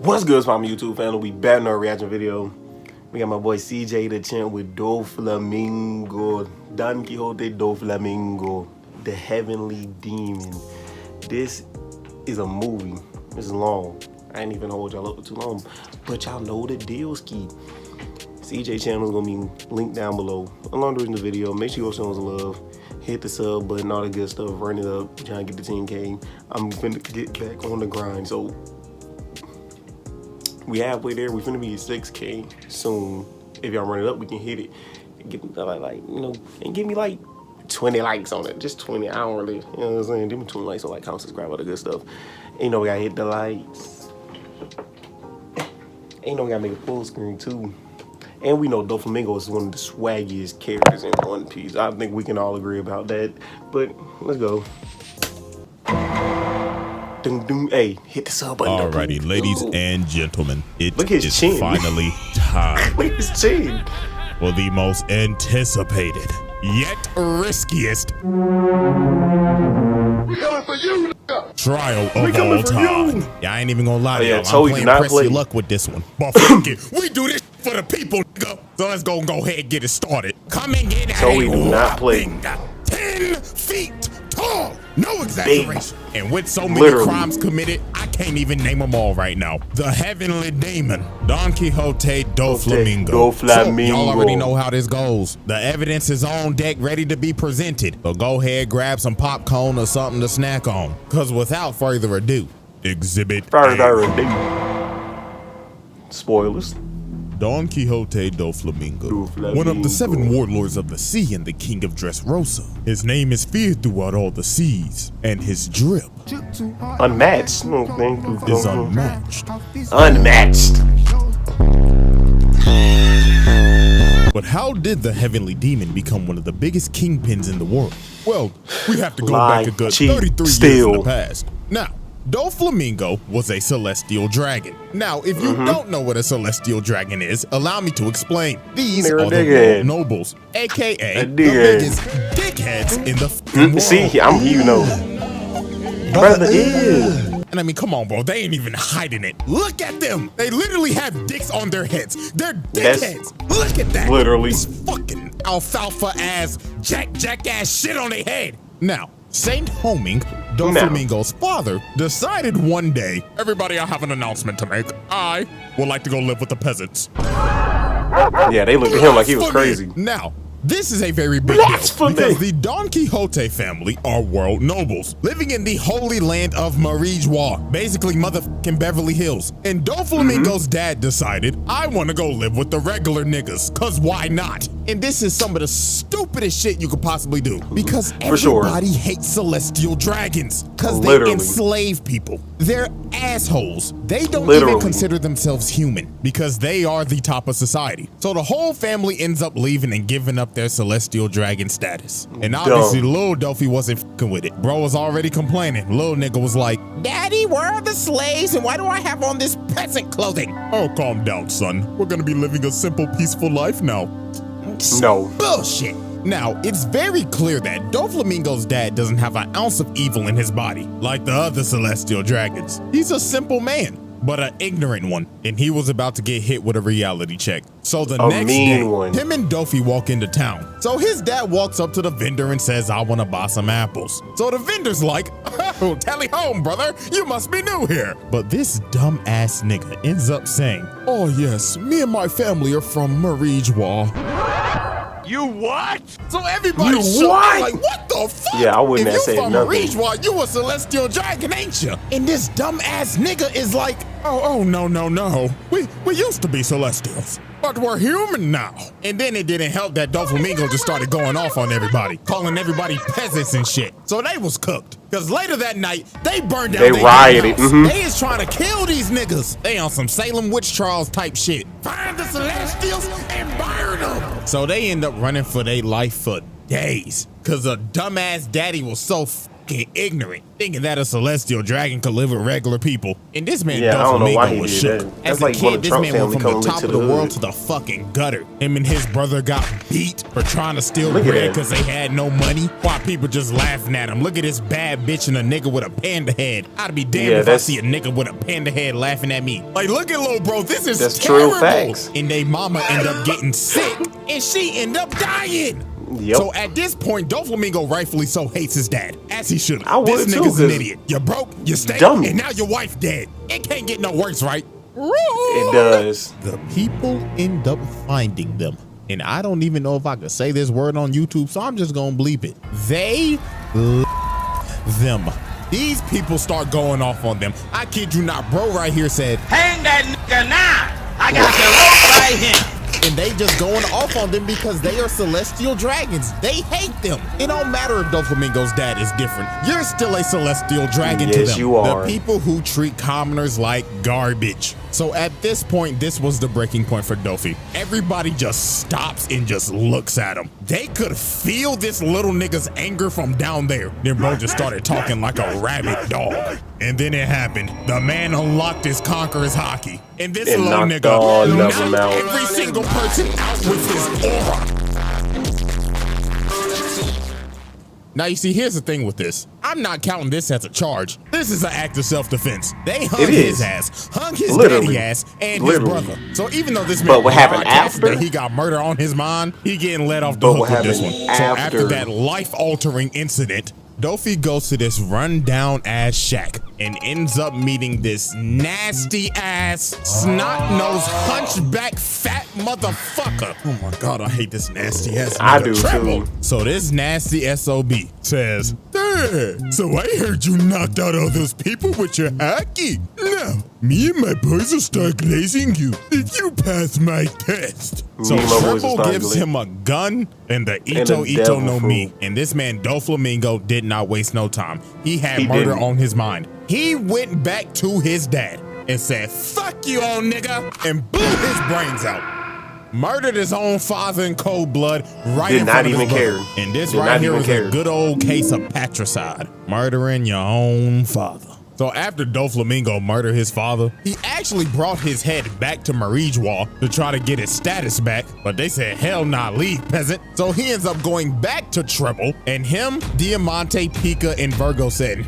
What's good, my YouTube family? We back in our reaction video. We got my boy Cjdachamp with Doflamingo, Don Quixote Doflamingo, the Heavenly Demon. This is a movie. It's long. I ain't even hold y'all up for too long, but y'all know the deal, ski. Cjdachamp is gonna be linked down below along during the video. Make sure you go show us love. Hit the sub button, all the good stuff. Run it up, trying to get the 10K. I'm finna get back on the grind. So we halfway there. We finna be at 6K soon. If y'all run it up, we can hit it. Get like you know, and give me like 20 likes on it. Just 20. I don't really, you know what I'm saying? Give me 20 likes on like, comment, subscribe, all the good stuff. And you know we gotta hit the likes. And you know we gotta make a full screen too. And we know Doflamingo is one of the swaggiest characters in One Piece. I think we can all agree about that. But let's go. Hey, hit the sub button. Alrighty, ladies and gentlemen, it is chin. Finally time. Look at his chin. For the most anticipated, yet riskiest trial of all time. Yeah, I ain't even gonna lie to y'all. I'm playing press your luck with this one. But fuck it, we do this for the people, nigga. So let's go ahead and get it started. Come and get so we do not play. 10 feet tall. No exaggeration. And with so many crimes committed, I can't even name them all right now. The Heavenly Demon, Don Quixote Doflamingo. So y'all already know how this goes. The evidence is on deck, ready to be presented. So go ahead, grab some popcorn or something to snack on. Cause without further ado, Exhibit A. Spoilers. Don Quixote Doflamingo, one of the 7 warlords of the sea and the king of Dress Rosa. His name is feared throughout all the seas, and his drip unmatched. Is unmatched. Unmatched. But how did the Heavenly Demon become one of the biggest kingpins in the world? Well, we have to go back a good 33 years in the past. Now, Doflamingo was a celestial dragon. Now, if you don't know what a celestial dragon is, allow me to explain. These are the world nobles, aka the biggest dickheads in the world. See, you know. Brother is. And I mean, come on, bro. They ain't even hiding it. Look at them. They literally have dicks on their heads. They're dickheads. Look at that. Literally. This fucking alfalfa ass, jack ass shit on their head. Now, Saint Homing, Doflamingo's father, decided one day, everybody, I have an announcement to make. I would like to go live with the peasants. Yeah, they looked at him like he was crazy. Now, this is a very big deal because the Don Quixote family are world nobles living in the holy land of Marijois, basically motherfucking Beverly Hills. And Doflamingo's dad decided, I want to go live with the regular niggas, cause why not? And this is some of the stupidest shit you could possibly do because everybody hates celestial dragons because they enslave people. They're assholes. They don't even consider themselves human because they are the top of society. So the whole family ends up leaving and giving up their celestial dragon status. And obviously Lil Dofi wasn't fucking with it. Bro was already complaining. Lil nigga was like, Daddy, where are the slaves and why do I have on this peasant clothing? Oh, calm down, son. We're gonna be living a simple, peaceful life now. No. Bullshit. Now, it's very clear that Doflamingo's dad doesn't have an ounce of evil in his body, like the other celestial dragons. He's a simple man, but an ignorant one, and he was about to get hit with a reality check. So the next day, him and Dofi walk into town. So his dad walks up to the vendor and says, I want to buy some apples. So the vendor's like, oh, tally home, brother, you must be new here. But this dumb ass nigga ends up saying, oh yes, me and my family are from Marijois. You what? So everybody's like, what the fuck? Yeah, I wouldn't have said nothing. If you from Marijois, you a celestial dragon, ain't you? And this dumb ass nigga is like, oh, no. We used to be celestials, but we're human now. And then it didn't help that Doflamingo just started going off on everybody, calling everybody peasants and shit. So they was cooked. Because later that night, they burned down their rioted. They is trying to kill these niggas. They on some Salem witch trials type shit. Find the celestials and burn them. So they end up running for their life for days. Because a dumbass daddy was so fucking ignorant, thinking that a celestial dragon could live with regular people. And this man, I don't know why he was did shook. that. As That's a like when kid, the this Trump man went family from the coming top to of the the world hood. to the fucking gutter. Him and his brother got beat for trying to steal Look at bread that. because they had no money, while people just laughing at him. Look at this bad bitch and a nigga with a panda head. I'd be damned if I see a nigga with a panda head laughing at me. Like, look at Lil Bro, this is terrible. True facts. And they mama end up getting sick, and she end up dying. Yep. So at this point, Doflamingo rightfully so hates his dad, as he should. I would This too, nigga's an 'cause idiot. You broke, you stank, dummy. and now your wife dead. It can't get no worse, right? It does. The people end up finding them. And I don't even know if I could say this word on YouTube, so I'm just gonna bleep it. They them. These people start going off on them. I kid you not, bro right here said, "Hang that nigga now! I got the rope right here." and they just going off on them because they are celestial dragons. They hate them. It don't matter if Doflamingo's dad is different. You're still a celestial dragon to them. Yes, you are. The people who treat commoners like garbage. So at this point, this was the breaking point for Dofi. Everybody just stops and just looks at him. They could feel this little nigga's anger from down there. Then bro just started talking like a rabid dog. And then it happened. The man unlocked his conqueror's hockey. And this little knocked all nigga of them knocked out. every single person out with his aura. Now, you see, here's the thing with this. I'm not counting this as a charge. This is an act of self-defense. They hung his ass, hung his daddy ass, and his brother. So even though this man what happened after? that he got murder on his mind, he getting let off the hook with this one. So after that life-altering incident, Dofi goes to this run-down ass shack and ends up meeting this nasty ass, snot-nosed, hunchback, fat motherfucker. Oh my God, I hate this nasty ass. I do Tremble. too. So this nasty SOB says, "Hey, so I heard you knocked out all those people with your hockey. Now, me and my boys will start glazing you if you pass my test." So Tremble gives him a gun and the Ito no Mi. And this man Doflamingo did not waste no time. He had murder on his mind. He went back to his dad and said, "Fuck you, old nigga," and blew his brains out. Murdered his own father in cold blood right in front of his brother. And this right here is a good old case of patricide. Murdering your own father. So after Doflamingo murdered his father, he actually brought his head back to Marijwa to try to get his status back, but they said, "Hell nah, leave, peasant." So he ends up going back to Treble, and him, Diamante, Pika, and Virgo said,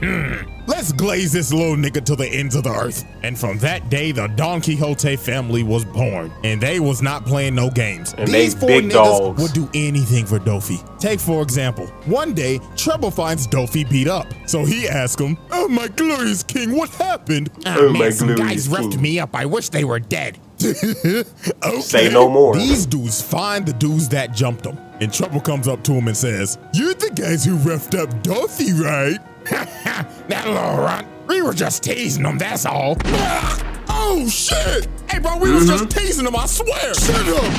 "Let's glaze this little nigga to the ends of the earth." And from that day, the Don Quixote family was born, and they was not playing no games. And These they four big niggas dogs. would do anything for Dofi. Take, for example, one day, Treble finds Dofi beat up. So he asks him, "Oh, my glorious king, what happened?" Oh, man, my some guys glorious roughed king. me up. I wish they were dead. Okay. Say no more. These dudes find the dudes that jumped them. And Treble comes up to him and says, "You're the guys who roughed up Dofi, right?" "That little runt. We were just teasing him, that's all." "Oh, shit. Hey, bro, we was just teasing him, I swear." "Shut up."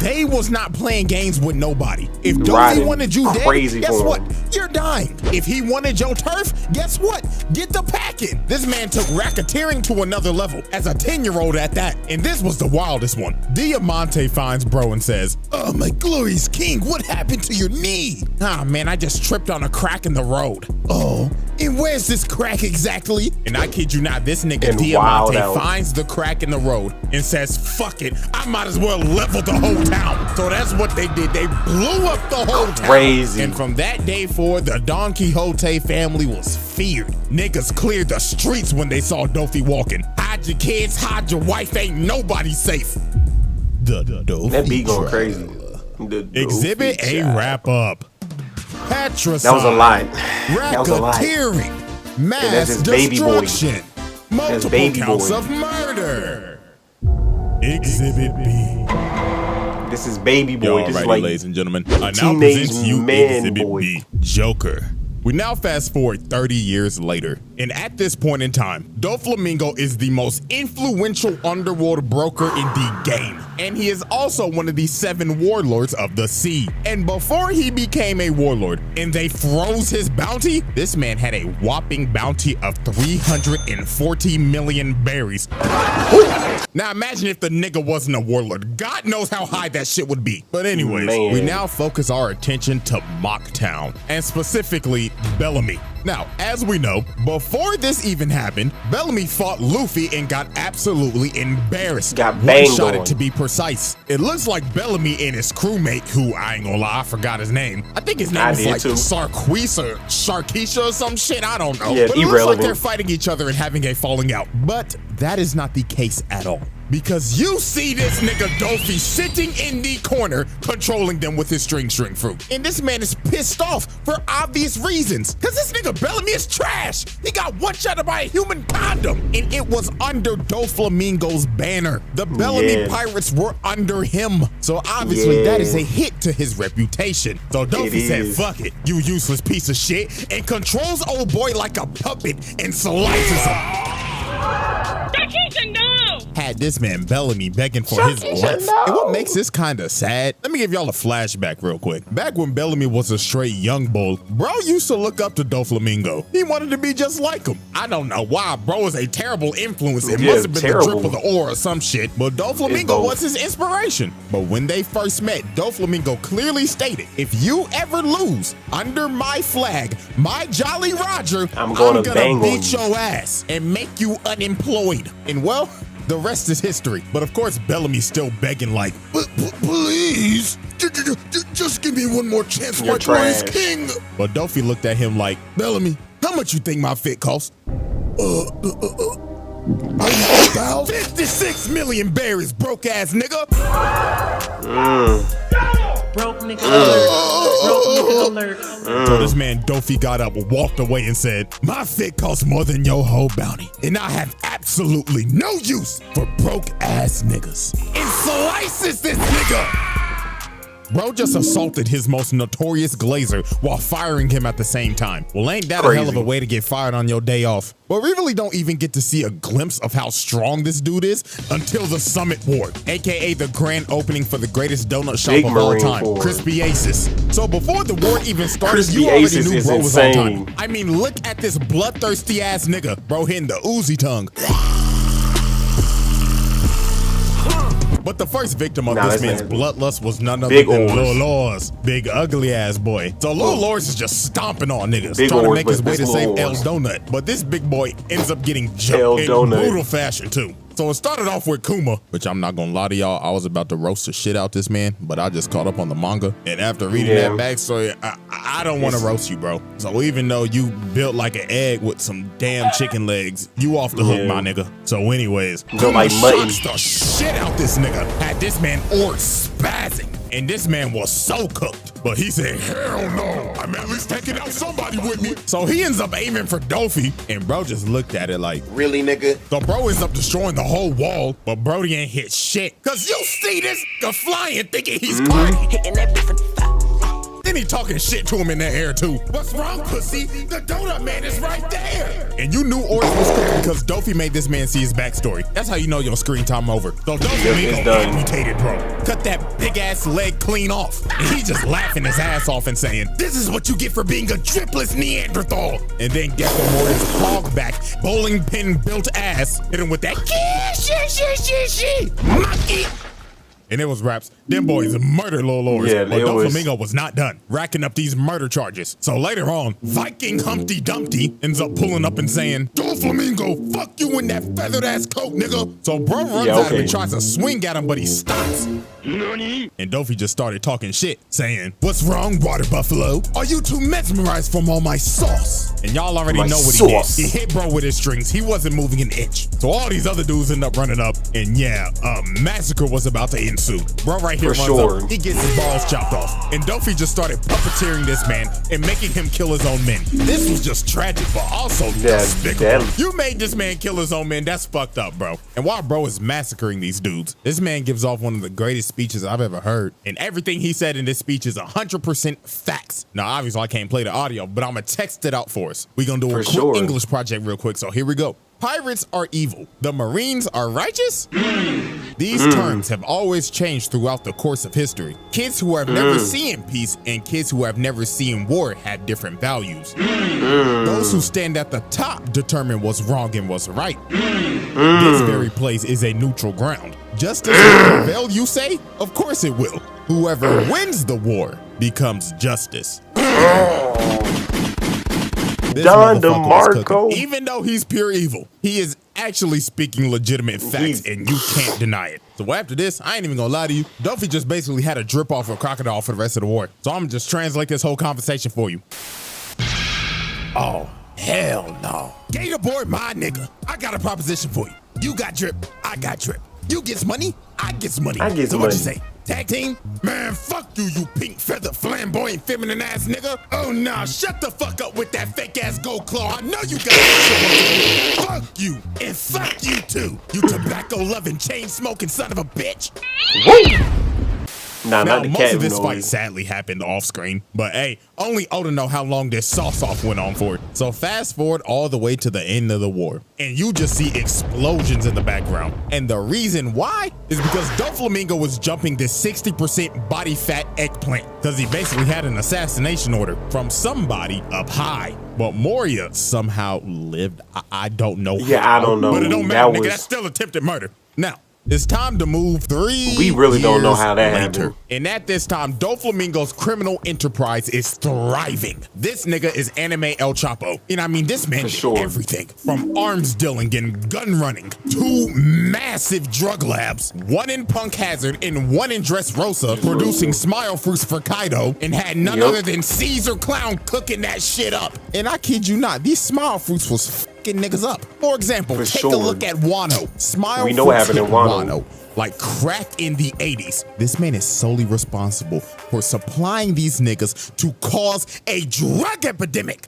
They was not playing games with nobody. If Dofi wanted you dead, guess what? You're dying. If he wanted your turf, guess what? Get the packing. This man took racketeering to another level as a 10-year-old at that. And this was the wildest one. Diamante finds bro and says, "Oh, my glorious king, what happened to your knee?" "Ah, man, I just tripped on a crack in the road." "Oh, and where's this crack exactly?" And I kid you not, this nigga Diamante finds the crack in the road and says, "Fuck it, I might as well level the whole town." So that's what they did. They blew up the whole town. Crazy. And from that day forward, the Don Quixote family was feared. Niggas cleared the streets when they saw Dofi walking. Hide your kids, hide your wife, ain't nobody safe. The Dofi That beat going trial. crazy. Exhibit A wrap up. Patricide. That was a lot. That was a lot. Racketeering. Mass his baby boy. destruction. Multiple baby counts boy. of murder. Exhibit B. This is baby boy. This is like, ladies and gentlemen, I now teenage present you man Exhibit boy. B, Joker. We now fast forward 30 years later, And at this point in time, Doflamingo is the most influential underworld broker in the game. And he is also one of the 7 warlords of the sea. And before he became a warlord and they froze his bounty, this man had a whopping bounty of 340 million berries. Now imagine if the nigga wasn't a warlord. God knows how high that shit would be. But anyways, we now focus our attention to Mocktown, and specifically Bellamy. Now, as we know, before this even happened, Bellamy fought Luffy and got absolutely embarrassed. Got banged on. To be precise. It looks like Bellamy and his crewmate, who I ain't gonna lie, I forgot his name. I think his name is like Sarquise or Sharkeisha or some shit, I don't know. Yeah, but it looks like they're fighting each other and having a falling out. But that is not the case at all. Because you see this nigga Dofi sitting in the corner controlling them with his string fruit. And this man is pissed off for obvious reasons. Cause this nigga Bellamy is trash. He got one-shotted by a human condom. And it was under Doflamingo's banner. The Bellamy pirates were under him. So obviously that is a hit to his reputation. So Dofi said, fuck it, you useless piece of shit, and controls old boy like a puppet and slices him. Had this man Bellamy begging for his life. And what makes this kind of sad, let me give y'all a flashback real quick. Back when Bellamy was a straight young bull, bro used to look up to Doflamingo. He wanted to be just like him. I don't know why, bro is a terrible influence. It must have been the drip of the ore or some shit, but Doflamingo was his inspiration. But when they first met, Doflamingo clearly stated, if you ever lose under my flag, my Jolly Roger, I'm gonna beat your ass and make you unemployed. And well, the rest is history. But of course, Bellamy's still begging like, please, just give me one more chance. My boy is king. But Dofi looked at him like, Bellamy, how much you think my fit cost? 56 million berries, broke ass nigga. Broke nigga alert. Broke nigga alert. So this man Dofi got up, walked away and said, my fit costs more than your whole bounty. And I have absolutely no use for broke ass niggas. And slices this nigga. Bro just assaulted his most notorious glazer while firing him at the same time. Well, ain't that a hell of a way to get fired on your day off? But we really don't even get to see a glimpse of how strong this dude is until the Summit War, aka the grand opening for the greatest donut shop of all time, Crispy Aces. So before the war even started, you already knew bro was on time. I mean, look at this bloodthirsty ass nigga, bro hitting the Uzi tongue. But the first victim of this man's bloodlust was none other than Lil Lors, big ugly ass boy. So Lil Lors is just stomping on niggas, trying to make his way to save El Donut. But this big boy ends up getting jumped in brutal fashion too. So it started off with Kuma, which I'm not gonna lie to y'all, I was about to roast the shit out this man, but I just caught up on the manga. And after reading that backstory, I don't want to roast you, bro. So even though you built like an egg with some damn chicken legs, you off the hook, my nigga. So anyways, Kuma shocks the shit out this nigga, had this man spazzing. And this man was so cooked. But he said, hell no, I'm at least taking out somebody with me. So he ends up aiming for Dofi, and bro just looked at it like, really, nigga? So bro ends up destroying the whole wall, but Brody ain't hit shit. Cause you see this nigga flying thinking he's Cardi. Hitting that different. Then he talking shit to him in the air too. What's wrong, pussy? The donut man is right there. And you knew Oris was cooked because Dofi made this man see his backstory. That's how you know your screen time over. So Doflamingo amputated bro. Cut that big ass leg clean off. And he just laughing his ass off and saying, this is what you get for being a dripless Neanderthal. And then Gecko Mortis hogback, bowling pin built ass, hit him with that monkey. And it was raps. Them boys murdered Lil Lors. But Doflamingo was not done, racking up these murder charges. So later on, Viking Humpty Dumpty ends up pulling up and saying, Doflamingo, fuck you in that feathered ass coat, nigga. So bro runs out and tries to swing at him, but he stops. And Dofi just started talking shit, saying, what's wrong, water buffalo? Are you too mesmerized from all my sauce? And y'all already know what he did. He hit bro with his strings. He wasn't moving an inch. So all these other dudes end up running up, and yeah, a massacre was about to ensue. ensue. Bro right here For runs sure. up. He gets his balls chopped off. And Dofi just started puppeteering this man and making him kill his own men. This was just tragic, but also despicable. You made this man kill his own men. That's fucked up, bro. And while bro is massacring these dudes, this man gives off one of the greatest speeches I've ever heard. And everything he said in this speech is 100% facts. Now, obviously, I can't play the audio, but I'm going to text it out for us. We're going to do a quick English project real quick. So here we go. Pirates are evil. The Marines are righteous? These terms have always changed throughout the course of history. Kids who have never seen peace and kids who have never seen war have different values. Those who stand at the top determine what's wrong and what's right. This very place is a neutral ground. Justice will prevail, you say? Of course it will. Whoever wins the war becomes justice. Don DeMarco. Even though he's pure evil, he is actually speaking legitimate facts, and you can't deny it. So after this, I ain't even gonna lie to you. Dofi just basically had a drip off of Crocodile for the rest of the war. So I'm just translate this whole conversation for you. Oh, hell no. Gator boy, my nigga. I got a proposition for you. You got drip, I got drip. You gets money, I gets money. So what you say? Tag team? Man, fuck you, you pink feather flamboyant feminine ass nigga. Oh nah, shut the fuck up with that fake ass gold claw. I know you got shit. Fuck you, and fuck you too. You tobacco loving chain smoking son of a bitch. Woo! Nah, Now, not the most cat of this noise. fight sadly happened off screen, but hey, only Oda know how long this sauce-off went on for. So fast forward all the way to the end of the war, and you just see explosions in the background. And the reason why is because Doflamingo was jumping this 60% body fat eggplant, because he basically had an assassination order from somebody up high. But Moria somehow lived. I don't know Yeah, how, I don't know. but it don't matter, That nigga. was- That's still attempted murder. Now, it's time to move 3 We really don't know years how that later. happened. And at this time, Doflamingo's criminal enterprise is thriving. This nigga is anime El Chapo. And I mean, this man did everything from arms dealing and gun running to massive drug labs. One in Punk Hazard and one in Dress Rosa, producing smile fruits for Kaido, and had none other than Caesar Clown cooking that shit up. And I kid you not, these smile fruits was fucking niggas up. For example, take a look at Wano. Smile We know what fruits happened in hit Wano. like crack in the 80s. This man is solely responsible for supplying these niggas to cause a drug epidemic.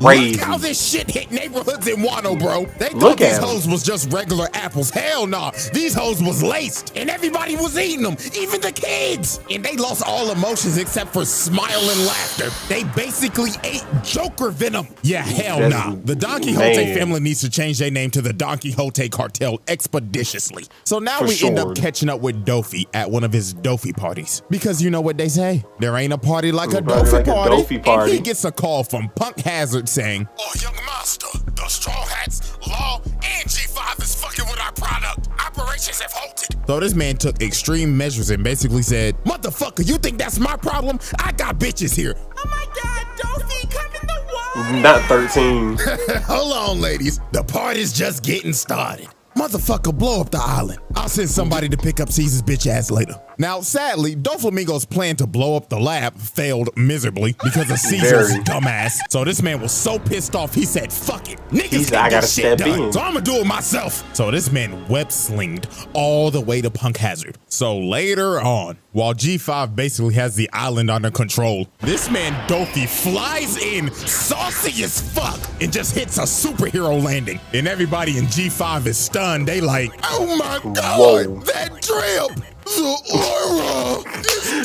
Crazy. Look how this shit hit neighborhoods in Wano, bro. They thought these hoes was just regular apples. Hell nah. These hoes was laced, and everybody was eating them, even the kids. And they lost all emotions except for smile and laughter. They basically ate Joker venom. Yeah, hell nah. The Don Quixote family needs to change their name to the Don Quixote cartel expeditiously. So now we end up catching up with Dofi at one of his Dofi parties. Because you know what they say, there ain't a party like a Dofi party. And he gets a call from Punk Hazard saying, "Oh, young master, the Straw Hats, Law, and G5 is fucking with our product. Operations have halted." So this man took extreme measures and basically said, "Motherfucker, you think that's my problem? I got bitches here." Oh my God, Dofi, come in the water. Not 13. Hold on, ladies. The party's just getting started. Motherfucker, blow up the island. I'll send somebody to pick up Caesar's bitch ass later. Now, sadly, Doflamingo's plan to blow up the lab failed miserably because of Caesar's dumbass. So this man was so pissed off, he said, "Fuck it. Niggas I get gotta this shit step done. in. So I'ma do it myself." So this man web slinged all the way to Punk Hazard. So later on, while G5 basically has the island under control, this man Dofi flies in saucy as fuck and just hits a superhero landing. And everybody in G5 is stunned. They like, "Oh my God, that drip! The aura!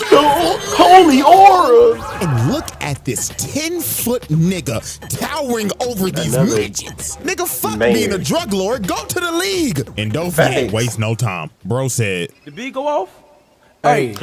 The holy aura!" And look at this 10-foot nigga towering over these midgets. Nigga, fuck being a drug lord. Go to the league. And Dofi ain't waste no time. Bro said, The beat go off? Hey.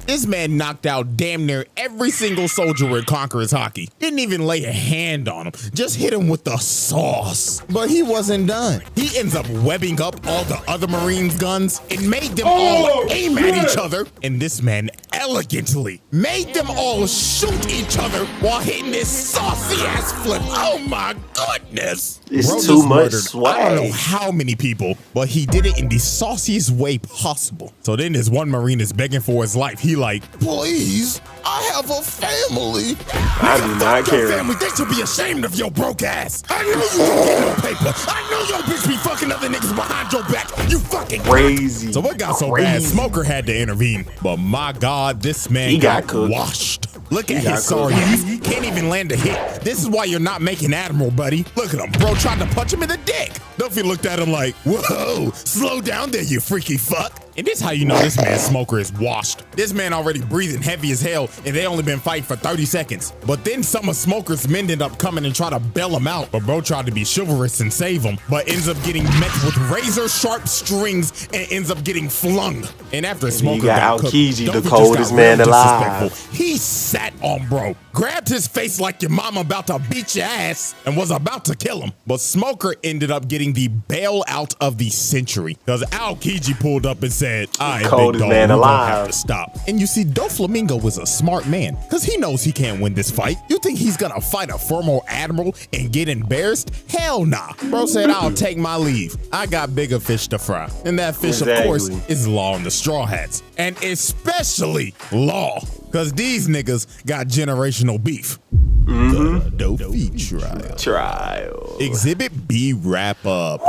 this man knocked out damn near every single soldier with Conqueror's Hockey. Didn't even lay a hand on him. Just hit him with the sauce. But he wasn't done. He ends up webbing up all the other Marines' guns and made them all aim at each other. And this man elegantly made them all shoot each other while hitting this saucy ass flip. Oh my goodness. It's Bro too just much murdered swag. I don't know how many people, but he did it in the sauciest way possible. So then this one Marine is begging for his life. He like, please, I have a family. I do not care. Family, they should be ashamed of your broke ass. I know you don't get no paper. I know your bitch be fucking other niggas behind your back. You fucking Crazy. So what got so bad? Smoker had to intervene. But my God, this man He got cooked. washed. Look at got his sorry ass. He can't even land a hit. This is why you're not making Admiral, buddy. Look at him. Bro tried to punch him in the dick. Duffy looked at him like, whoa, slow down there, you freaky fuck. And this is how you know this man Smoker is washed. This man already breathing heavy as hell, and they only been fighting for 30 seconds. But then some of Smoker's men end up coming and try to bail him out. But bro tried to be chivalrous and save him, but ends up getting met with razor sharp strings and ends up getting flung. And after Smoker got cooked, Cj, the Duffy coldest just got man real alive. disrespectful. He sat on bro, grabbed his face like your mama about to beat your ass, and was about to kill him. But Smoker ended up getting the bailout of the century, because Cj pulled up and said, all right, big dog, man we're gonna alive. have to stop. And you see, Doflamingo was a smart man, because he knows he can't win this fight. You think he's gonna fight a former admiral and get embarrassed? Hell nah. Bro said, I'll take my leave. I got bigger fish to fry. And that fish, of course, is Law and the Straw Hats. And especially Law, because these niggas got generational beef. The Dofy trial. Exhibit B wrap up.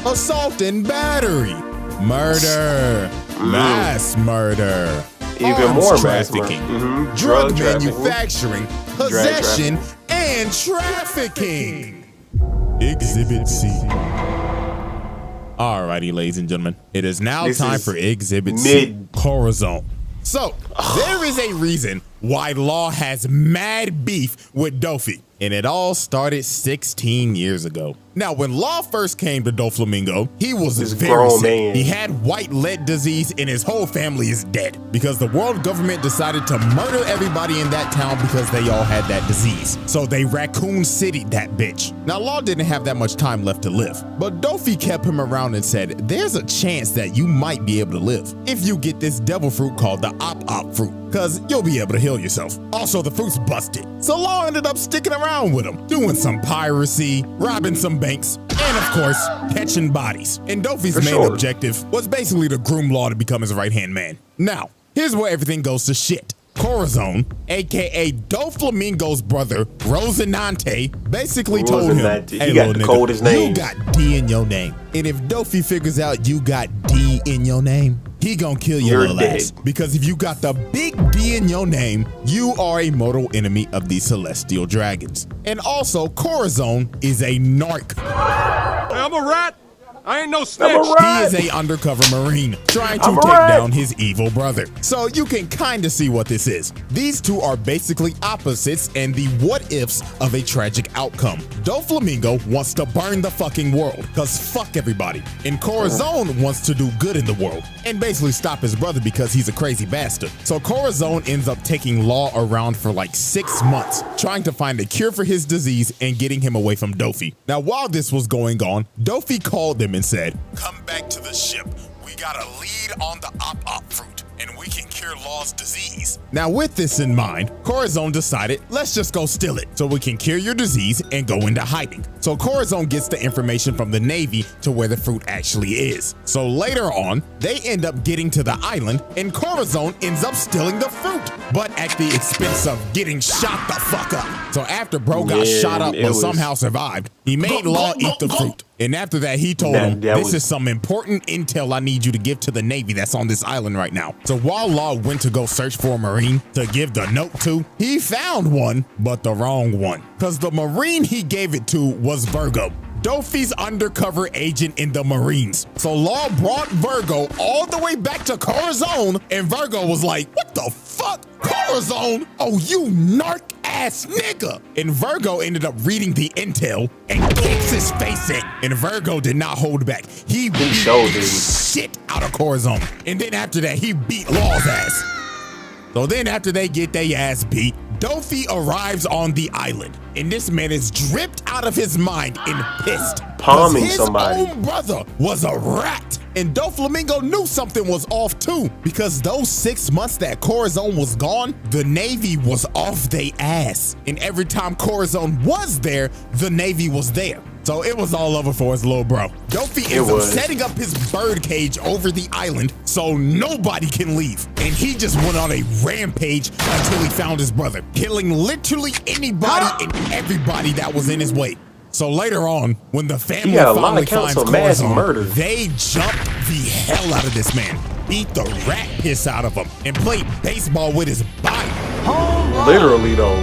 Assault and battery. Murder. Mass murder. Even more mass trafficking. murder. Drug trafficking. manufacturing. Possession and trafficking. Exhibit C. Alrighty, ladies and gentlemen. It is now time for Exhibit C. Corazon. So, there is a reason why Law has mad beef with Dofy. And it all started 16 years ago. Now, when Law first came to Doflamingo, he was very sick. Man. He had white lead disease and his whole family is dead because the world government decided to murder everybody in that town because they all had that disease. So they Raccoon City'd that bitch. Now, Law didn't have that much time left to live, but Dofy kept him around and said, there's a chance that you might be able to live if you get this devil fruit called the op fruit, because you'll be able to heal yourself. Also, the fruit's busted. So Law ended up sticking around with him, doing some piracy, robbing some banks, and of course, catching bodies. And Dofy's main objective was basically to groom Law to become his right-hand man. Now, here's where everything goes to shit. Corazon, aka Doflamingo's brother, Rosinante, basically told him, hey, he got the coldest name. You got D in your name. And if Dofy figures out you got D in your name, he gonna kill your little ass. Because if you got the big D in your name, you are a mortal enemy of the celestial dragons. And also, Corazon is a narc. Hey, I'm a rat. I ain't no snitch. He is a undercover Marine trying to take down his evil brother. So you can kind of see what this is. These two are basically opposites and the what ifs of a tragic outcome. Doflamingo wants to burn the fucking world because fuck everybody. And Corazon wants to do good in the world and basically stop his brother because he's a crazy bastard. So Corazon ends up taking Law around for like 6 months, trying to find a cure for his disease and getting him away from Dofy. Now, while this was going on, Dofy called them and said, come back to the ship. We got a lead on the op fruit, and we can cure Law's disease. Now, with this in mind, Corazon decided, let's just go steal it so we can cure your disease and go into hiding. So Corazon gets the information from the Navy to where the fruit actually is. So later on, they end up getting to the island, and Corazon ends up stealing the fruit, but at the expense of getting shot the fuck up. So after bro got shot up but somehow survived, he made Law eat the fruit. And after that, he told him, this is some important intel I need you to give to the Navy that's on this island right now. So while Law went to go search for a Marine to give the note to, he found one, but the wrong one. Because the Marine he gave it to was Virgo, Dofy's undercover agent in the Marines. So Law brought Virgo all the way back to Corazon, and Virgo was like, what the fuck? Corazon? Oh, you narc ass nigga. And Virgo ended up reading the intel and kicks his face in. And Virgo did not hold back. He beat shit out of Corazon. And then after that, he beat Law's ass. So then after they get their ass beat, Dofy arrives on the island, and this man is dripped out of his mind and pissed. Palming his somebody. His own brother was a rat, And Doflamingo knew something was off too, because those 6 months that Corazon was gone, the Navy was off they ass. And every time Corazon was there, the Navy was there. So it was all over for his little bro. Dofi ends up setting up his bird cage over the island so nobody can leave. And he just went on a rampage until he found his brother, killing literally anybody and everybody that was in his way. So later on, when the family finally finds Corazon, they jumped the hell out of this man, beat the rat piss out of him, and played baseball with his body. Literally though.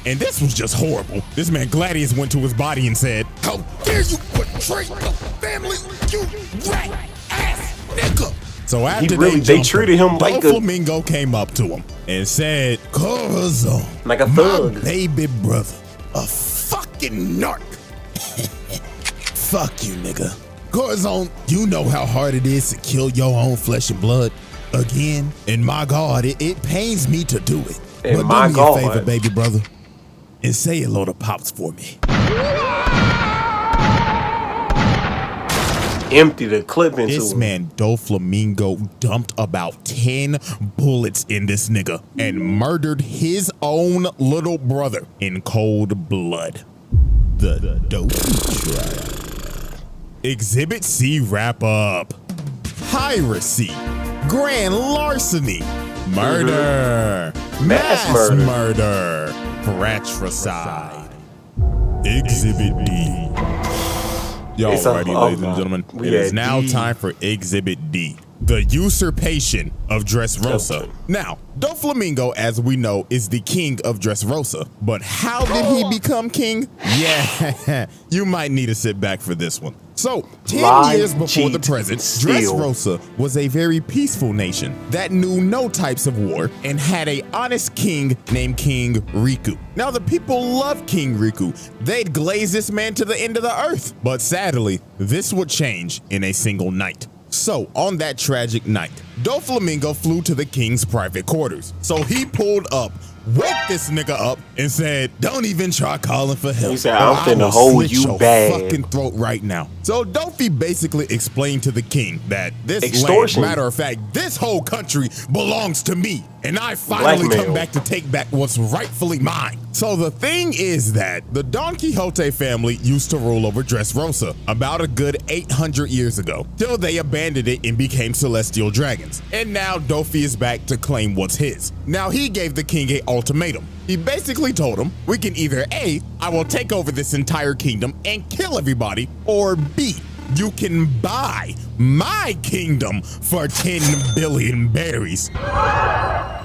And this was just horrible. This man Gladius went to his body and said, "How dare you betray the family, you rat ass nigga!" So after they treated him like Doflamingo came up to him and said, "Corazon, like a thug, my baby brother, a fucking narc." Fuck you, nigga. Corazon, you know how hard it is to kill your own flesh and blood again. And my God, it pains me to do it. And but do me a favor, baby brother, and say hello to Pops for me. Empty the clip into this him. Man Doflamingo dumped about 10 bullets in this nigga and murdered his own little brother in cold blood. The Dofi trial. Exhibit C wrap up. Piracy, grand larceny, murder, mass murder, fratricide. Exhibit D. Y'all ready, ladies and gentlemen? It is now time for Exhibit D, the usurpation of Dress Rosa. Now, Doflamingo, as we know, is the king of Dress Rosa. But how did he become king? Yeah, you might need to sit back for this one. So, 10 years before the present, Dress Rosa was a very peaceful nation that knew no types of war and had an honest king named King Riku. Now, the people loved King Riku. They'd glaze this man to the end of the earth. But sadly, this would change in a single night. So, on that tragic night, Doflamingo flew to the king's private quarters. So he pulled up, woke this nigga up, and said, "Don't even try calling for help. He said, I'm finna hold you bad. Fucking throat right now." So Dofi basically explained to the king that this land, matter of fact, this whole country belongs to me. And I finally come back to take back what's rightfully mine. So the thing is that the Don Quixote family used to rule over Dress Rosa about a good 800 years ago, till they abandoned it and became celestial dragons. And now Dofi is back to claim what's his. Now he gave the king an ultimatum. He basically told him, we can either A, I will take over this entire kingdom and kill everybody, or B, you can buy my kingdom for 10 billion berries.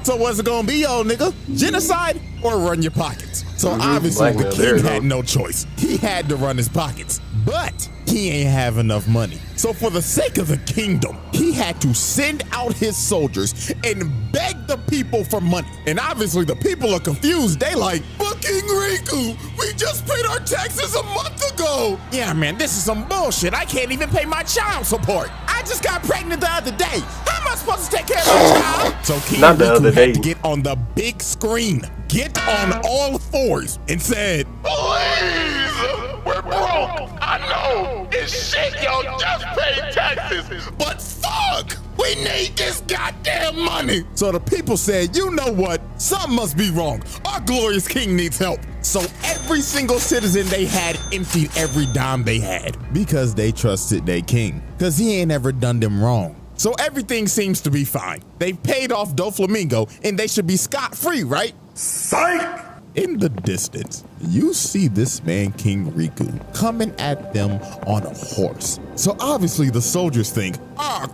So what's it gonna be, old nigga? Genocide or run your pockets? So obviously the king had no choice. He had to run his pockets, but he ain't have enough money. So for the sake of the kingdom, he had to send out his soldiers and beg the people for money. And obviously the people are confused. They like, "But King Riku, we just paid our taxes a month ago." "Yeah, man, this is some bullshit. I can't even pay my child support. I just got pregnant the other day. How am I supposed to take care of my child?" So King Riku had to get on the big screen, get on all fours, and said, "Please, we're broke. I know it's shit, y'all just paid taxes, but fuck, we need this goddamn money." So the people said, "You know what? Something must be wrong. Our glorious king needs help." So every single citizen they had emptied every dime they had because they trusted their king, because he ain't ever done them wrong. So everything seems to be fine. They've paid off Doflamingo and they should be scot-free, right? Psych! In the distance, you see this man, King Riku, coming at them on a horse. So obviously the soldiers think,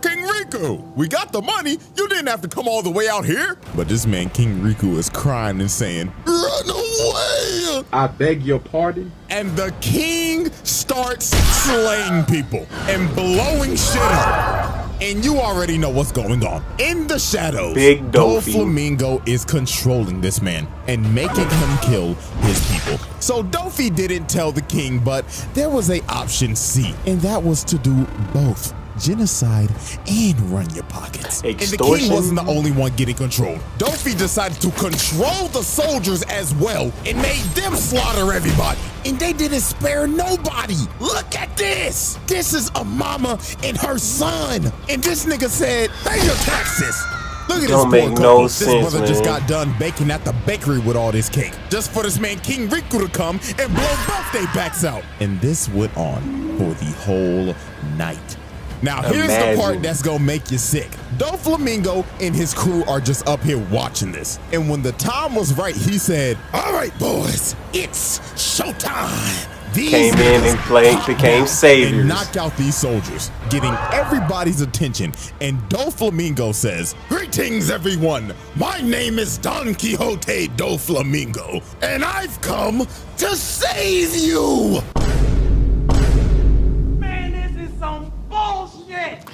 King Riku, we got the money. You didn't have to come all the way out here. But this man, King Riku, is crying and saying, "Run away! I beg your pardon?" And the king starts slaying people and blowing shit up. And you already know what's going on. In the shadows, Big Doflamingo is controlling this man and making him kill his people. So Dofi didn't tell the king, but there was an option C, and that was to do both. genocide, and run your pockets. And the king Extortion. wasn't the only one getting controlled. Dofi decided to control the soldiers as well and made them slaughter everybody. And they didn't spare nobody. Look at this. This is a mama and her son. And this nigga said, pay your taxes. Look at Don't this make poor no couple. This sense, brother just man. got done baking at the bakery with all this cake, just for this man King Riku to come and blow birthday backs out. And this went on for the whole night. Now here's the part that's gonna make you sick. Doflamingo and his crew are just up here watching this. And when the time was right, he said, all right, boys, it's showtime. These Came in and played, became saviors. and knocked out these soldiers, getting everybody's attention. And Doflamingo says, greetings, everyone. My name is Don Quixote Doflamingo, and I've come to save you. Man, this is some bullshit.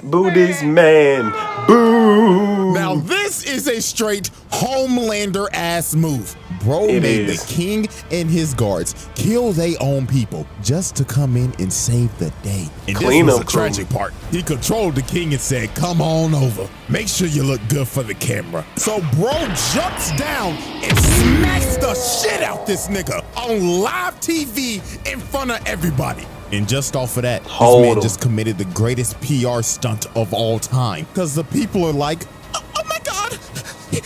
Boo this man. Boo. Now, this is a straight Homelander ass move. Bro It made is. the king and his guards kill their own people just to come in and save the day. And Clean this was up the crew. tragic part. He controlled the king and said, come on over. Make sure you look good for the camera. So bro jumps down and smacks the shit out this nigga on live TV in front of everybody. And just off of that, Hold this man him. just committed the greatest PR stunt of all time. Because the people are like, oh my God, he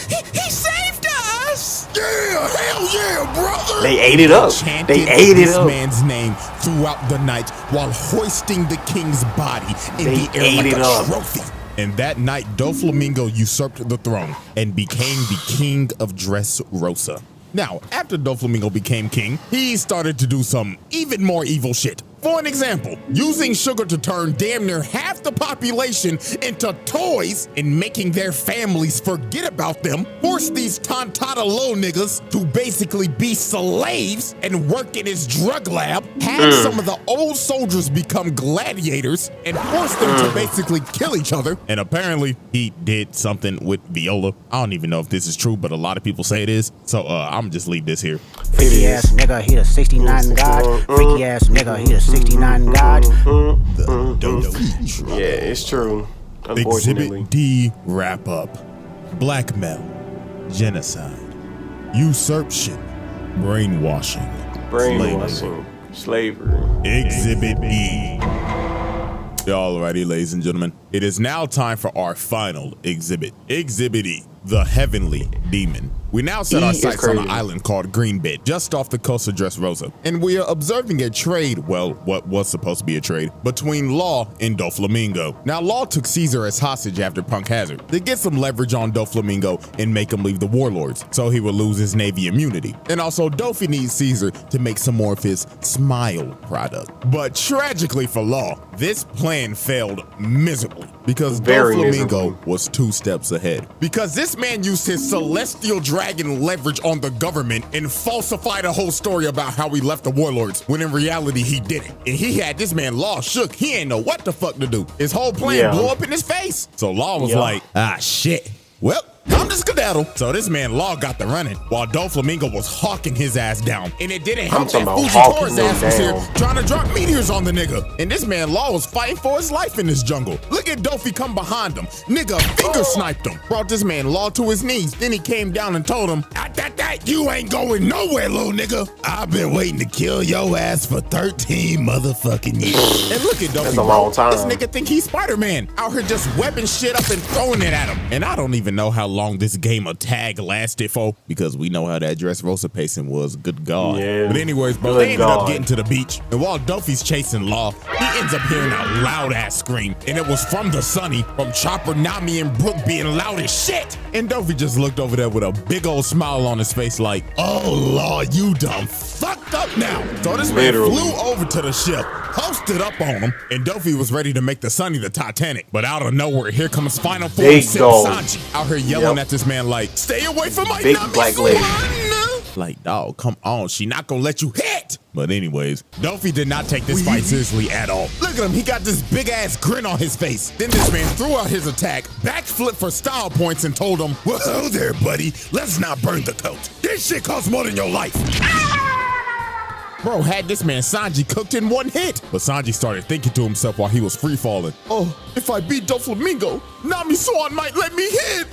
saved us. Yeah, hell yeah, brother. They ate it up. Chanted They ate it this up. man's name throughout the night while hoisting the king's body in They the air ate like it a up. trophy. And that night, Doflamingo usurped the throne and became the king of Dress Rosa. Now, after Doflamingo became king, he started to do some even more evil shit. For an example, using sugar to turn damn near half the population into toys and making their families forget about them, forced these Tontata low niggas to basically be slaves and work in his drug lab, had some of the old soldiers become gladiators and forced them to basically kill each other. And apparently he did something with Viola. I don't even know if this is true, but a lot of people say it is. So I'm just leave this here. Freaky ass nigga, he the 69 god. Freaky ass nigga, he the 69 god. The Dofi. Yeah, it's true. Unfortunately. Exhibit D wrap up. Blackmail, genocide, usurpation, brainwashing, Brainwashing. Slavery. Exhibit E. Alrighty, ladies and gentlemen, it is now time for our final exhibit. Exhibit E, the Heavenly Demon. We now set E our is sights on an crazy. island called Greenbed, just off the coast of Dress Rosa. And we are observing a trade, well, what was supposed to be a trade, between Law and Doflamingo. Now, Law took Caesar as hostage after Punk Hazard to get some leverage on Doflamingo and make him leave the warlords, so he would lose his Navy immunity. And also, Dofi needs Caesar to make some more of his smile product. But tragically for Law, this plan failed miserably because Very Doflamingo miserably. was 2 steps ahead. Because this man used his celestial dragon leverage on the government and falsified a whole story about how he left the warlords, when in reality he didn't. And he had this man Law shook. He ain't know what the fuck to do. His whole plan Yeah. blew up in his face. So Law was Yeah. like, ah, shit. Well, I'm just skedaddle. So this man Law got the running while Doflamingo was hawking his ass down. And it didn't help talking that about Fujitori's hawking them ass was here down. trying to drop meteors on the nigga. And this man Law was fighting for his life in this jungle. Look at Dofi come behind him. Nigga finger sniped him. Brought this man Law to his knees. Then he came down and told him, you ain't going nowhere, little nigga. I've been waiting to kill your ass for 13 motherfucking years. And look at Dofi, That's a bro. long time. This nigga think he's Spider-Man. Out here just webbing shit up and throwing it at him. And I don't even know how long this game of tag lasted for, because we know how that Dress Rosa pacing was. Good God. Yeah. But anyways, bro, Good they ended up God. getting to the beach. And while Dofi's chasing Law, he ends up hearing a loud ass scream. And it was from the Sunny, from Chopper, Nami, and Brooke being loud as shit. And Dofi just looked over there with a big old smile on his face like, oh, Law, you done fucked up now. So this man Literally. flew over to the ship, posted up on him, and Dofi was ready to make the Sunny the Titanic. But out of nowhere, here comes Final Form Big Sim dog. Sanji out here yelling Yep. at this man like, stay away from my Big Nami black lady. Swan. Like, dog, come on. She not gonna let you hit. But anyways, Dofi did not take this fight seriously at all. Look at him. He got this big ass grin on his face. Then this man threw out his attack, backflip for style points, and told him, well, hello there, buddy. Let's not burn the coat. This shit costs more than your life. Bro had this man Sanji cooked in one hit. But Sanji started thinking to himself while he was free falling. Oh, if I beat Doflamingo, Nami Swan might let me hit.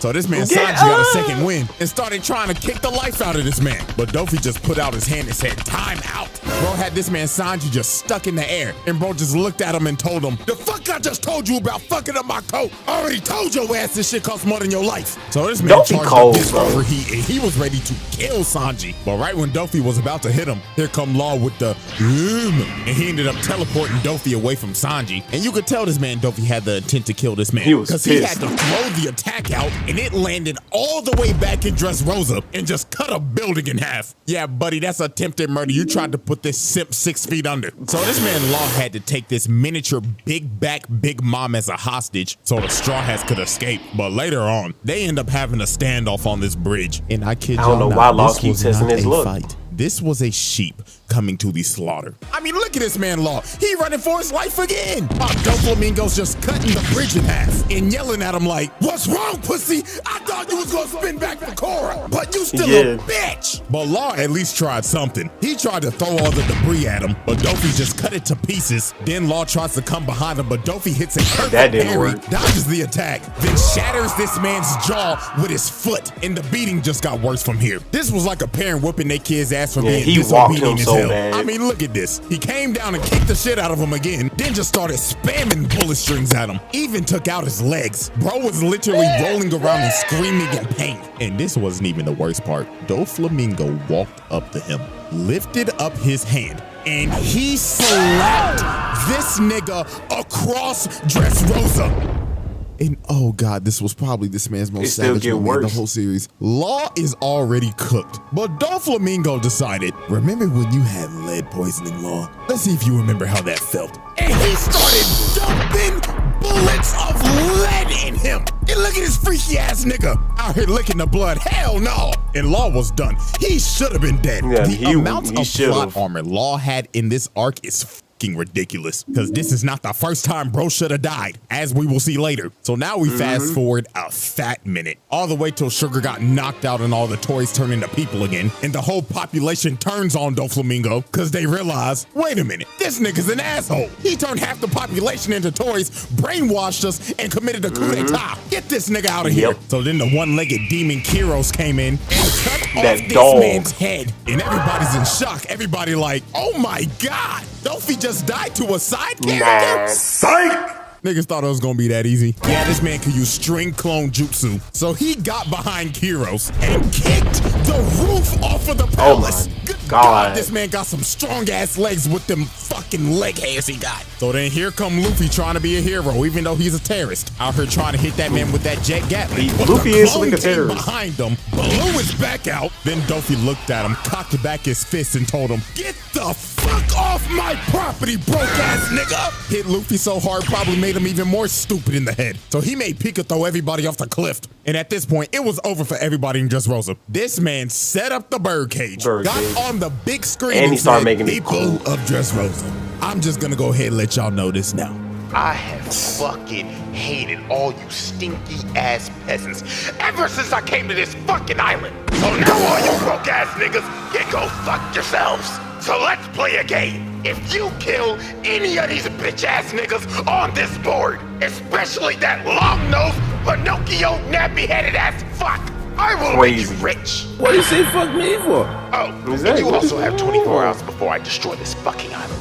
So this man Sanji got a second win and started trying to kick the life out of this man. But Dofi just put out his hand and said, time out. Bro had this man Sanji just stuck in the air. And bro just looked at him and told him, the fuck I just told you about fucking up my coat. I already told your ass this shit costs more than your life. So this man charged up his overheat and he was ready to kill Sanji. But right when Dofi was about to hit him, here come Law with the and he ended up teleporting Dofi away from Sanji. And you could tell this man Dofi had the intent to kill this man. He was because he had to throw the attack out and it landed all the way back in Dress Rosa and just cut a building in half. Yeah, buddy, that's attempted murder. You tried to put this simp 6 feet under. So this man Law had to take this miniature big back Big Mom as a hostage so the Straw Hats could escape. But later on, they end up having a standoff on this bridge. And I kid you not, I don't know why Law keeps testing his look. Fight. This was a sheep coming to the slaughter. I mean, look at this man Law. He running for his life again. Doflamingo's just cutting the bridge in half and yelling at him like, what's wrong, pussy? I thought you was gonna spin back for Korra, but you still a bitch. But Law at least tried something. He tried to throw all the debris at him, but Dofi just cut it to pieces. Then Law tries to come behind him, but Dofi hits a perfect parry, dodges the attack, then shatters this man's jaw with his foot, and the beating just got worse from here. This was like a parent whooping their kid's ass for being disobedient as hell. I mean, look at this. He came down and kicked the shit out of him again, then just started spamming bullet strings at him. Even took out his legs. Bro was literally rolling around and screaming in pain. And this wasn't even the worst part. Doflamingo walked up to him, lifted up his hand, and he slapped this nigga across Dress Rosa. And oh God, this was probably this man's most savage moment in the whole series. Law is already cooked, but Doflamingo decided, remember when you had lead poisoning, Law? Let's see if you remember how that felt. And he started dumping bullets of lead in him. And look at this freaky ass nigga out here licking the blood. Hell no. And Law was done. He should have been dead. Yeah, the amount of plot armor Law had in this arc is ridiculous, because this is not the first time bro should have died, as we will see later. So now we fast forward a fat minute, all the way till Sugar got knocked out and all the toys turn into people again, and the whole population turns on Doflamingo because they realize, wait a minute, this nigga's an asshole. He turned half the population into toys, brainwashed us, and committed a coup d'etat. Get this nigga out of here. So then the one-legged demon Kyros came in and cut off this man's head, and everybody's in shock. Everybody like, oh my God, Dofi just died to a side character? Psych! Niggas thought it was gonna be that easy. Yeah, this man could use string clone jutsu. So he got behind Kyros and kicked the roof off of the palace. Oh Good God, this man got some strong ass legs with them fucking leg hairs he got. So then here come Luffy trying to be a hero, even though he's a terrorist. Out here trying to hit that man with that jet gatling. Luffy is like a terrorist. Behind him, blew his back out. Then Dofi looked at him, cocked back his fist and told him, get the fuck off my property, broke ass nigga. Hit Luffy so hard, probably made him even more stupid in the head. So he made Pika throw everybody off the cliff. And at this point, it was over for everybody in Dress Rosa. This man set up the birdcage, got on the big screen, and he started making people of Dress Rosa. I'm just gonna go ahead and let y'all know this now. I have fucking hated all you stinky ass peasants ever since I came to this fucking island. So now all you broke ass niggas can go fuck yourselves. So let's play a game. If you kill any of these bitch ass niggas on this board, especially that long-nosed Pinocchio nappy-headed ass fuck, I will make you rich. What do you say fuck me for? Oh, and you also have 24 hours before I destroy this fucking island.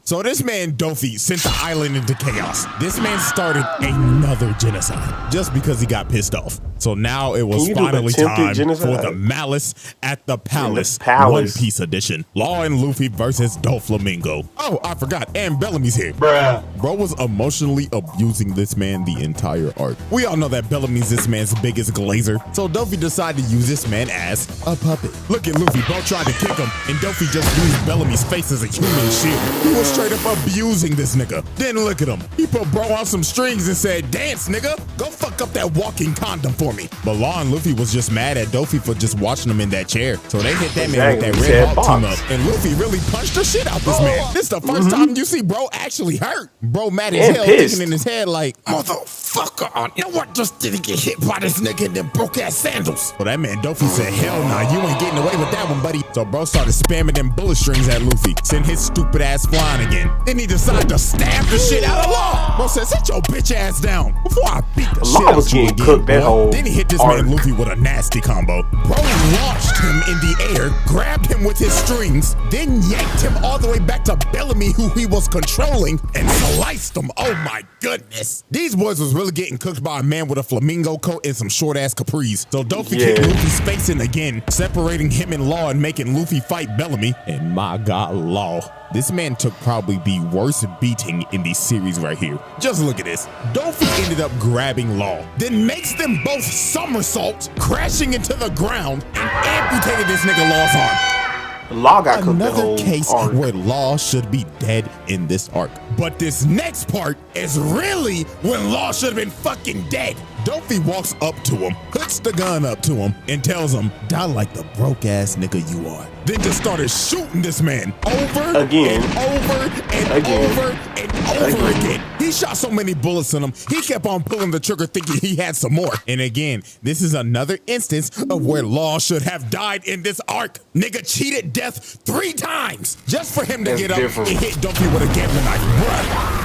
So this man Dofi sent the island into chaos. This man started another genocide just because he got pissed off. So now it was finally time for the Malice at the Palace One Piece edition. Law and Luffy versus Doflamingo. Oh, I forgot, and Bellamy's here. Bruh. Bro was emotionally abusing this man the entire arc. We all know that Bellamy's this man's biggest glazer. So Dofi decided to use this man as a puppet. Look at Luffy, bro tried to kick him, and Dofi just used Bellamy's face as a human shield. He was straight up abusing this nigga. Then look at him. He put bro on some strings and said, dance, nigga. Go fuck up that walking condom for me. But Law and Luffy was just mad at Dofy for just watching him in that chair. So they hit that man with that Red Hawk team up. And Luffy really punched the shit out this man. This the first time you see bro actually hurt. Bro mad as hell, thinking in his head like, motherfucker, you know what? Just didn't get hit by this nigga in them broke ass sandals. Well, that man Dofy said, hell nah, you ain't getting away with that one, buddy. So bro started spamming them bullet strings at Luffy, send his stupid ass flying again. Then he decided to stab the shit out of Law. Bro said, sit your bitch ass down before I beat the shit out of you again. Then he hit this man Luffy with a nasty combo. Bro launched him in the air, grabbed him with his strings, then yanked him all the way back to Bellamy, who he was controlling, and sliced him. Oh my goodness. These boys was really getting cooked by a man with a flamingo coat and some short ass capris. So Dofy kicked Luffy's face in again, separating him and Law and making Luffy fight Bellamy. And my God, Law. This man took probably the worst beating in the series right here. Just look at this. Dofy ended up grabbing Law, then makes them both somersault, crashing into the ground, and amputated this nigga Law's arm. Law got cooked. Another case where Law should be dead in this arc. But this next part is really when Law should have been fucking dead. Dofy walks up to him, puts the gun up to him, and tells him, die like the broke ass nigga you are. Then just started shooting this man over again, and over and over and over again. He shot so many bullets in him, he kept on pulling the trigger thinking he had some more. And again, this is another instance of where Law should have died in this arc. Nigga cheated death 3 times just for him to get up and hit Dofy with a gambling knife. Bruh.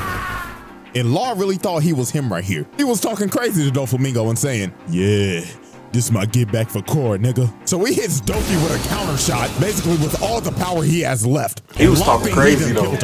And Law really thought he was him right here. He was talking crazy to Doflamingo and saying, yeah, this my get back for Korra, nigga. So he hits Dofy with a counter shot, basically with all the power he has left. He was talking crazy though.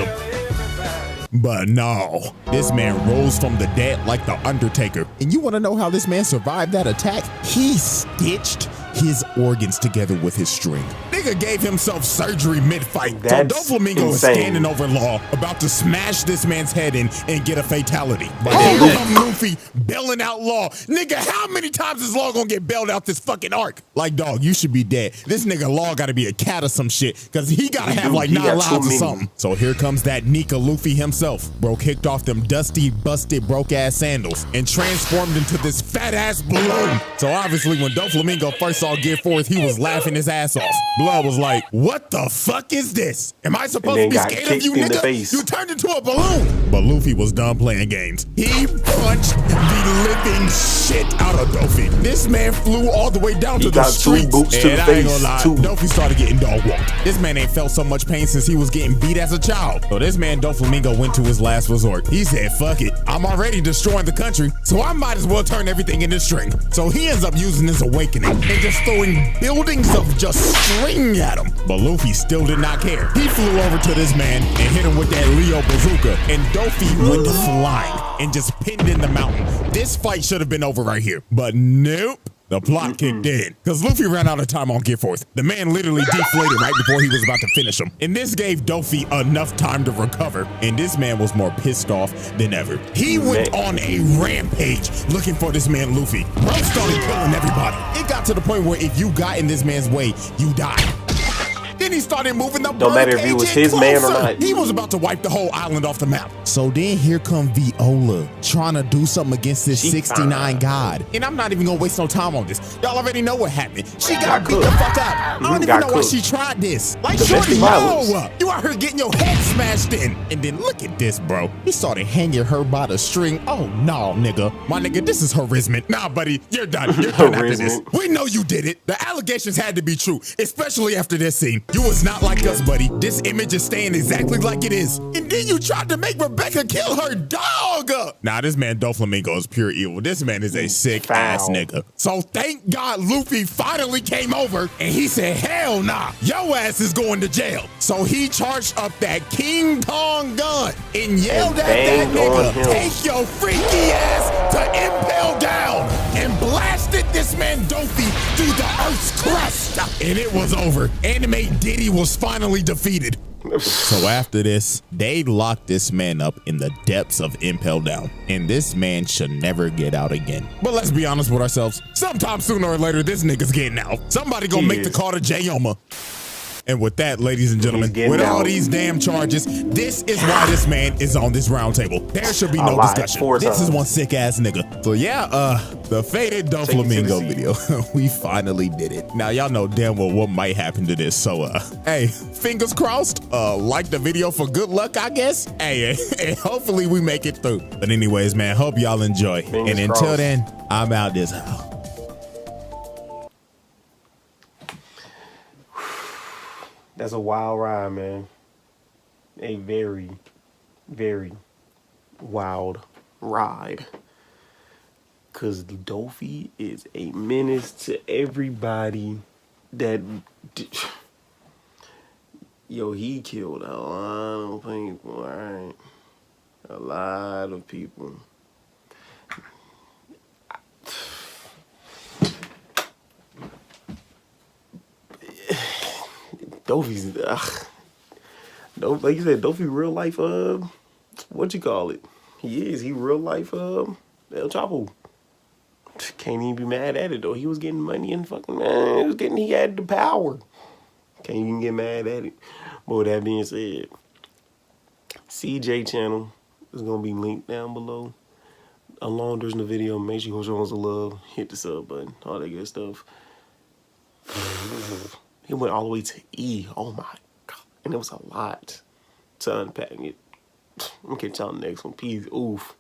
But no, this man rose from the dead like the Undertaker. And you want to know how this man survived that attack? He stitched his organs together with his string. Nigga gave himself surgery mid-fight. So Doflamingo is standing over Law, about to smash this man's head in and get a fatality. But here come Luffy bailing out Law. Nigga, how many times is Law gonna get bailed out this fucking arc? Like, dog, you should be dead. This nigga Law gotta be a cat or some shit, because he gotta have like 9 lives or something. So here comes that Nika Luffy himself. Bro kicked off them dusty, busted, broke-ass sandals and transformed into this fat-ass balloon. So obviously when Doflamingo first saw Gear Forth, he was laughing his ass off. Blood was like, what the fuck is this? Am I supposed to be scared of you, nigga? You turned into a balloon. But Luffy was done playing games. He punched the living shit out of Dofy. This man flew all the way down to the streets. And I ain't gonna lie, Dofy started getting dog walked. This man ain't felt so much pain since he was getting beat as a child. So this man Doflamingo went to his last resort. He said, fuck it, I'm already destroying the country, so I might as well turn everything into string. So he ends up using his awakening and just throwing buildings of just string at him. But Luffy still did not care. He flew over to this man and hit him with that Leo bazooka, and Dofy went flying and just pinned in the mountain. This fight should have been over right here, but nope. The plot kicked in, because Luffy ran out of time on Gear Forth. The man literally deflated right before he was about to finish him. And this gave Dofy enough time to recover, and this man was more pissed off than ever. He went on a rampage looking for this man Luffy. Bro started killing everybody. It got to the point where if you got in this man's way, you died. Then he started moving the Don't matter if he was his man or not. He was about to wipe the whole island off the map. So then here come Viola trying to do something against this 69 god. And I'm not even gonna waste no time on this. Y'all already know what happened. She got beat the fuck up. I don't even know why she tried this. Like, shorty, no. You out here getting your head smashed in. And then look at this, bro. He started hanging her by the string. Oh, no, nigga. My nigga, this is harassment. Nah, buddy, you're done. You're done after this. We know you did it. The allegations had to be true, especially after this scene. You was not like us, buddy. This image is staying exactly like it is. And then you tried to make Rebecca kill her dog. Nah, this man Doflamingo is pure evil. This man is a sick ass nigga. So thank God Luffy finally came over and he said, hell nah, your ass is going to jail. So he charged up that King Kong gun and yelled at that nigga, take your freaky ass to impale down, and blasted this man Dofy through the earth's crust. And it was over. Anime Diddy was finally defeated. So after this, they locked this man up in the depths of Impel Down, and this man should never get out again. But let's be honest with ourselves. Sometime sooner or later, this nigga's getting out. Somebody gonna make the call to Jayoma. And with that, ladies and gentlemen, getting with all out. these damn charges, this is why this man is on this round table. There should be no discussion. This is one sick ass nigga. So yeah, the faded Doflamingo video. We finally did it. Now y'all know damn well what might happen to this. So hey, fingers crossed. Like the video for good luck, I guess. Hey, hopefully we make it through. But anyways, man, hope y'all enjoy. And until then, I'm out this house. That's a wild ride, man. A very, very wild ride. Cause Dofi is a menace to everybody that yo, he killed a lot of people, alright? A lot of people. Dofi's, like you said, Dofi real life, what you call it? He real life, El Chapo. Can't even be mad at it though. He was getting money and fucking, man, he had the power. Can't even get mad at it. But with that being said, CJ channel is gonna be linked down below. Along during the video, make sure you show us the love, hit the sub button, all that good stuff. He went all the way to E. Oh my God. And it was a lot to unpack it. I'm gonna catch y'all next one. Peace. Oof.